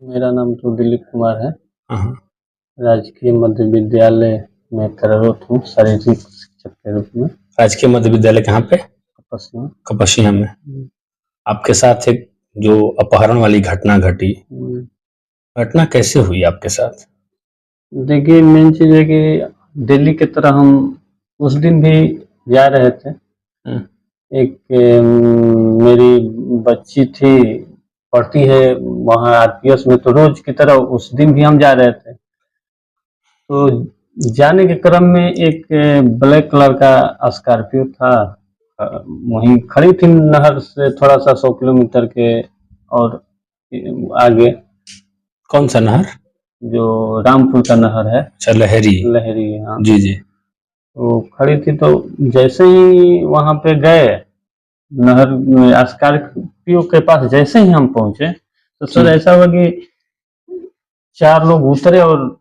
मेरा नाम तो दिलीप कुमार है। हाँ। राजकीय मध्य विद्यालय में कार्यरत हूँ शारीरिक शिक्षक के रूप में। राजकीय मध्य विद्यालय कहाँ पे? कपसिया। कपसिया में। आपके साथ एक जो अपहरण वाली घटना घटी, घटना कैसे हुई आपके साथ? देखिए, मेन चीज़ है कि दिल्ली की तरह हम उस दिन भी जा रहे थे। एक मेरी बच्ची थी, पढ़ती है वहाँ आरपीएस में, तो रोज की तरह उस दिन भी हम जा रहे थे। तो जाने के क्रम में एक ब्लैक कलर का स्कॉर्पियो था, वहीं खड़ी थी नहर से थोड़ा सा 100 किलोमीटर के और आगे। कौन सा नहर? जो रामपुर का नहर है। अच्छा, लहरी। लहरी, हाँ। जी जी। तो खड़ी थी, तो जैसे ही वहां पे गए नहर में, स्कॉर्पियो के पास जैसे ही हम पहुंचे, तो सर ऐसा हुआ कि 4 लोग उतरे और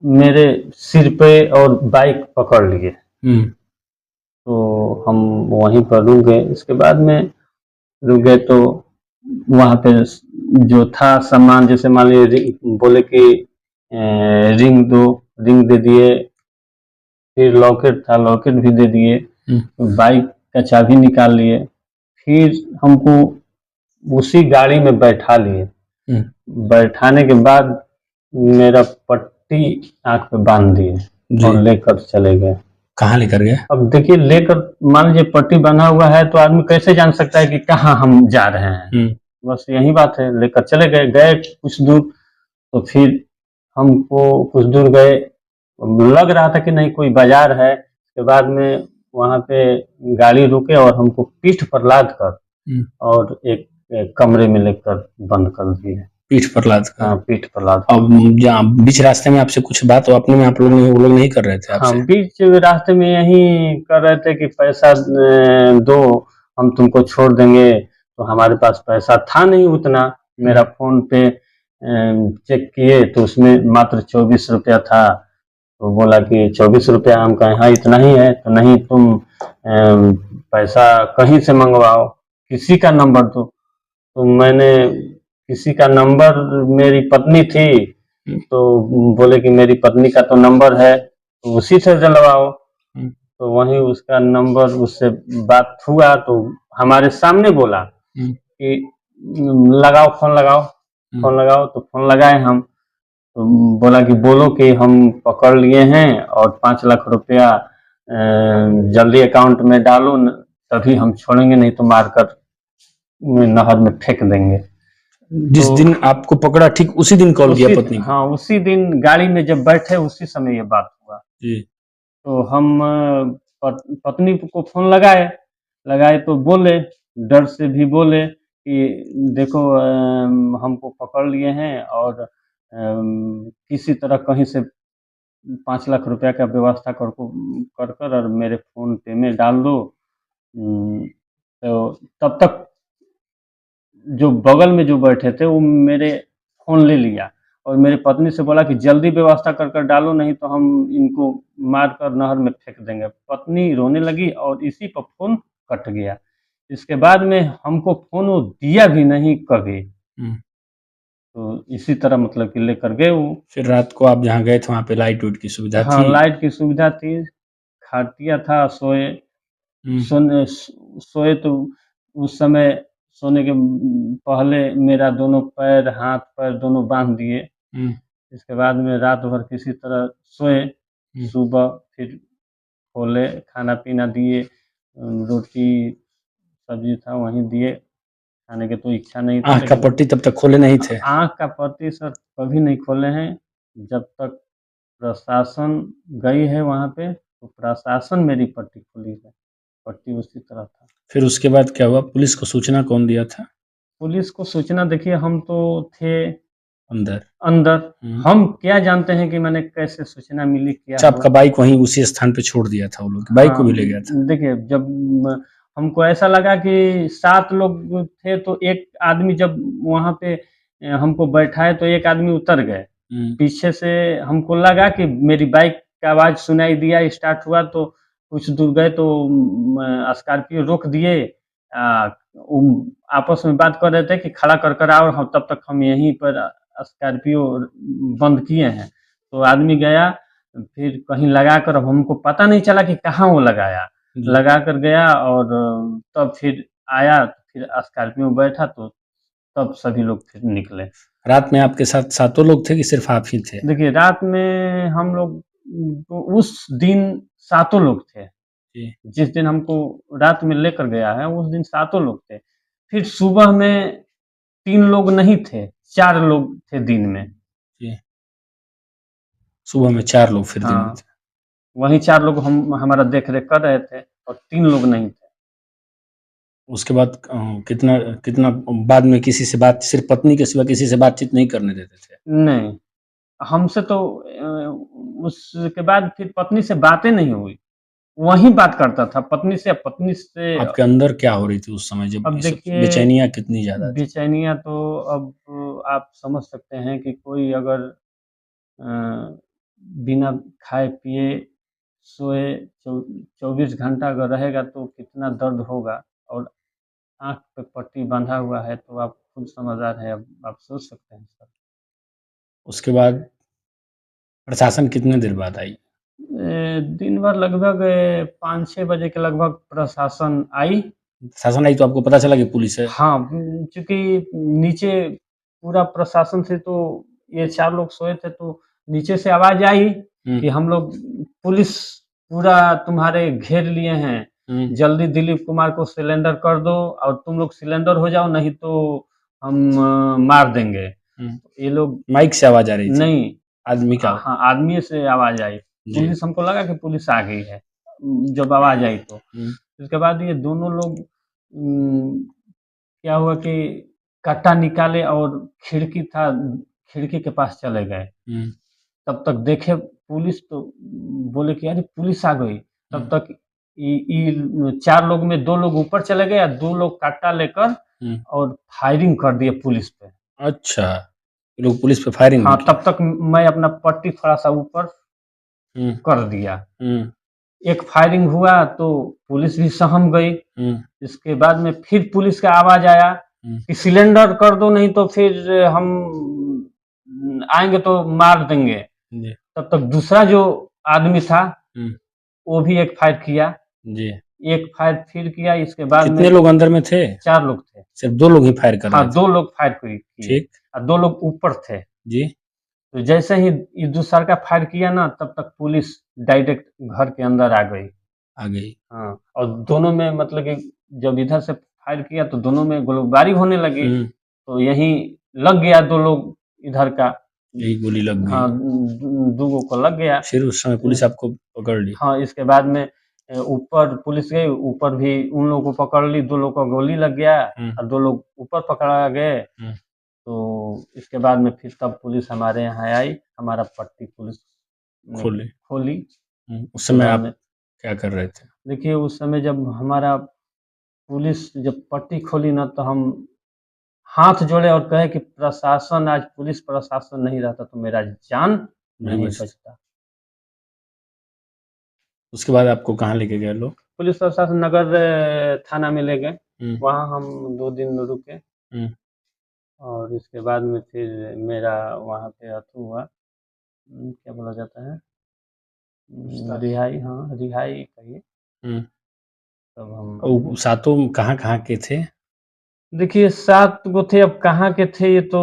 मेरे सिर पे और बाइक पकड़ लिए। तो हम वहीं पर रुक गए। इसके बाद में रुक गए तो वहाँ पे जो था सामान, जैसे मान लीजिए बोले कि रिंग दो, रिंग दे दिए। फिर लॉकेट था, लॉकेट भी दे दिए। बाइक का चाबी निकाल लिए। फिर हमको उसी गाड़ी में बैठा लिए। बैठाने के बाद मेरा पट्टी आँख पे बांध दिए और लेकर चले गए। कहाँ लेकर गए? अब देखिए, लेकर मान लीजिए पट्टी बंधा हुआ है तो आदमी कैसे जान सकता है कि कहाँ हम जा रहे हैं। बस यही बात है, लेकर चले गए। गए कुछ दूर, तो फिर हमको कुछ दूर गए, लग रहा था कि नहीं कोई बाजार है। उसके बाद में वहाँ पे गाड़ी रुके और हमको पीठ पर लाद कर और एक कमरे में लेकर बंद कर दिए। पीठ पर लाद कर? हाँ, पीठ पर लाद। अब जहाँ बीच रास्ते में आपसे कुछ बात अपने में आप लोग वो लोग नहीं कर रहे थे आपसे? हाँ, बीच रास्ते में यही कर रहे थे कि पैसा दो, हम तुमको छोड़ देंगे। तो हमारे पास पैसा था नहीं उतना। मेरा फोन पे चेक किए तो उसमें मात्र 24 रुपया था। तो बोला कि 24 रुपया, हम कहें हाँ इतना ही है। तो नहीं, तुम पैसा कहीं से मंगवाओ, किसी का नंबर दो। तो मैंने किसी का नंबर, मेरी पत्नी थी, तो बोले कि मेरी पत्नी का तो नंबर है, तो उसी से डलवाओ। तो वहीं उसका नंबर, उससे बात हुआ तो हमारे सामने बोला कि लगाओ फोन, लगाओ फोन लगाओ। तो फोन लगाए हम। तो बोला कि बोलो कि हम पकड़ लिए हैं और 5 लाख रुपया जल्दी अकाउंट में डालो, तभी हम छोड़ेंगे, नहीं तो मारकर नहर में फेंक देंगे। जिस दिन आपको पकड़ा ठीक उसी दिन कॉल किया पत्नी को? हाँ, उसी दिन गाड़ी में जब बैठे उसी समय ये बात हुआ। तो हम पत्नी को फोन लगाए, लगाए तो बोले, डर से भी बोले कि देखो हमको पकड़ लिए हैं और किसी तरह कहीं से 5 लाख रुपया का व्यवस्था कर और मेरे फोन पे में डाल दो। तो तब तक जो बगल में जो बैठे थे वो मेरे फोन ले लिया और मेरी पत्नी से बोला कि जल्दी व्यवस्था कर डालो, नहीं तो हम इनको मार कर नहर में फेंक देंगे। पत्नी रोने लगी और इसी पर फोन कट गया। इसके बाद में हमको फोन वो दिया भी नहीं कभी। तो इसी तरह मतलब कि लेकर गए वो। फिर रात को आप जहाँ गए थे वहाँ पे लाइट उट की सुविधा हाँ, थी? लाइट की सुविधा थी, खाटिया था, सोए तो उस समय सोने के पहले मेरा दोनों पैर, हाथ पैर दोनों बांध दिए। इसके बाद में रात भर किसी तरह सोए। सुबह फिर खोले, खाना पीना दिए, रोटी सब्जी था वहीं दिए, खाने की तो इच्छा नहीं था। आँख का पट्टी तब तक खोले नहीं थे? आँख का पट्टी सर कभी नहीं खोले हैं। जब तक प्रशासन गई है वहाँ पे, तो प्रशासन मेरी पट्टी खोली है, पट्टी उसी तरह था। फिर उसके बाद क्या हुआ? पुलिस को सूचना कौन दिया था? पुलिस को सूचना, देखिए हम तो थे अंदर। हम क्या जानते हैं कि मैंने कैसे सूचना मिली, क्या अच्छा, आपका बाइक वहीं उसी स्थान पे छोड़ दिया था वो लोग? बाइक को भी ले गया था? देखिए, जब हमको ऐसा लगा कि 7 लोग थे तो एक आदमी जब वहाँ पे हमको बैठाए तो एक आदमी उतर गए। पीछे से हमको लगा कि मेरी बाइक का आवाज़ सुनाई दिया, स्टार्ट हुआ तो कुछ दूर गए तो स्कॉर्पियो रोक दिए। आपस में बात कर रहे थे कि खड़ा कर कर आओ, हम तब तक हम यहीं पर स्कॉर्पियो बंद किए हैं। तो आदमी गया, फिर कहीं लगा कर, हमको पता नहीं चला कि कहाँ वो लगाया, लगा कर गया और तब फिर आया, फिर स्कॉर्पियो में बैठा तो तब सभी लोग फिर निकले। रात में आपके साथ सातों लोग थे कि सिर्फ आप ही थे? देखिए रात में हम लोग उस दिन 7 लोग थे। जी। जिस दिन हमको रात में लेकर गया है उस दिन 7 लोग थे। फिर सुबह में 3 लोग नहीं थे, 4 लोग थे दिन में। जी। सुबह में 4 लोग फिर दिन में हाँ, थे। वहीं 4 लोग हम हमारा देख-रेख कर रहे थे और 3 लोग नहीं थे। उसके बाद कितना कितना बाद में किसी से बात, सिर्फ पत्नी के सिवा किसी से बातचीत नहीं करने देते थे? नहीं, हमसे तो उसके बाद फिर पत्नी से बातें नहीं हुई। वही बात करता था पत्नी से। आपके अंदर क्या हो रही थी उस समय, जब अब ये सब देखिए बेचैनियाँ कितनी ज़्यादा थी? बेचैनियाँ तो अब आप समझ सकते हैं कि कोई अगर अ, बिना खाए-पिए, सोए 24 घंटा अगर रहेगा तो कितना दर्द होगा, और आँख पे पट्टी बँधा हुआ है तो आप खुद समझदार हैं, अब आप सोच सकते हैं सर। उसके बाद प्रशासन कितने देर बाद आई? दिन भर लगभग 5-6 बजे के लगभग प्रशासन आई। प्रशासन आई तो आपको पता चला कि पुलिस है? हाँ, चूँकि नीचे पूरा प्रशासन से तो ये 4 लोग सोए थे तो नीचे से आवाज़ आई कि हम लोग पुलिस पूरा तुम्हारे घेर लिए हैं, जल्दी दिलीप कुमार को सिलेंडर कर दो और तुम लोग सिलेंडर हो जाओ, नहीं तो हम मार देंगे। ये लोग माइक से आवाज़ आ रही थी? नहीं, आदमी का? हाँ, आदमी से आवाज़ आई। जी। पुलिस, हमको लगा कि पुलिस आ गई है, जब आवाज़ आई तो। उसके बाद ये दोनों लोग क्या हुआ कि कट्टा निकाले और खिड़की के पास चले गए। तब तक देखे पुलिस तो बोले कि अरे पुलिस आ गई। तब तक 4 लोग में 2 लोग ऊपर चले गए और 2 लोग कट्टा लेकर और फायरिंग कर दिए पुलिस पे। अच्छा, ये लोग पुलिस पे फायरिंग हाँ, भी किए? तब तक मैं अपना पट्टी थोड़ा-सा ऊपर कर दिया। एक फायरिंग हुआ तो पुलिस भी सहम गई। इसके बाद में फिर पुलिस का आवाज़ आया कि सिलेंडर कर दो, नहीं तो फिर हम आएँगे तो मार देंगे। तब तक दूसरा जो आदमी था वो भी एक फायर किया। जी। एक फायर फिर किया, इसके बाद में कितने लोग अंदर में थे? 4 लोग थे। सिर्फ 2 लोग ही फायर कर रहे हाँ, थे? 2 लोग फायर किए। ठीक। और 2 लोग ऊपर थे। जी। तो जैसे ही ये दूसरा का फायर किया ना, तब तक पुलिस डायरेक्ट घर के अंदर आ गई। आ गई। हाँ, और दोनों में मतलब कि जब इधर से फायर किया तो दोनों में गोलीबारी होने लगी। तो यहीं लग गया 2 लोग इधर का। यही गोली लग गई। हाँ, 2 को लग गया। फिर उस समय पुलिस आपको पकड़ ली? हाँ, इसके बाद में ऊपर पुलिस गई, ऊपर भी उन लोगों को पकड़ ली, 2 लोग को गोली लग गया और 2 लोग ऊपर पकड़ा गए। तो इसके बाद में फिर तब पुलिस हमारे यहाँ आई, हमारा पट्टी पुलिस ने खोली। उस समय आप क्या कर रहे थे? देखिए उस समय जब हमारा पुलिस जब पट्टी खोली ना, तो हम हाथ जोड़े और कहे कि प्रशासन, आज पुलिस प्रशासन नहीं रहता तो मेरा जान नहीं बचता। उसके बाद आपको कहाँ लेके गए लोग? पुलिस प्रशासन नगर थाना में ले गए। वहाँ हम 2 दिन रुके। और इसके बाद में फिर मेरा वहाँ पे अथु हुआ, क्या बोला जाता है, रिहाई, हाँ, रिहाई कहिए। तब हम सातों कहाँ-कहाँ के थे? देखिए 7 गो थे, अब कहाँ के थे ये तो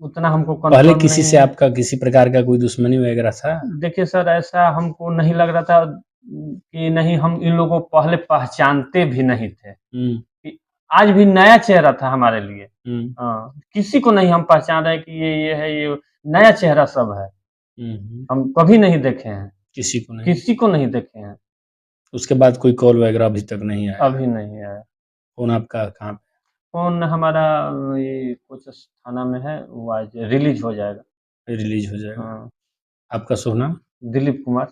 उतना हमको पहले कंफर्म किसी नहीं से है। आपका किसी प्रकार का कोई दुश्मनी वगैरह था? देखिए सर, ऐसा हमको नहीं लग रहा था कि नहीं, हम इन लोगों को पहले पहचानते भी नहीं थे। कि आज भी नया चेहरा था हमारे लिए। हाँ, किसी को नहीं हम पहचान रहे कि ये है, ये नया चेहरा सब है। हम कभी नहीं देखे हैं। किसी को नहीं देखे हैं। उसके बाद कोई कॉल वगैरह अभी तक नहीं आया? अभी नहीं आया। फ़ोन आपका कहाँ पे? फ़ोन हमारा ये कुछ थाना में है, वो आज रिलीज़ हो जाएगा। रिलीज़ हो जाएगा। हाँ। आपका शुभ नाम? दिलीप कुमार।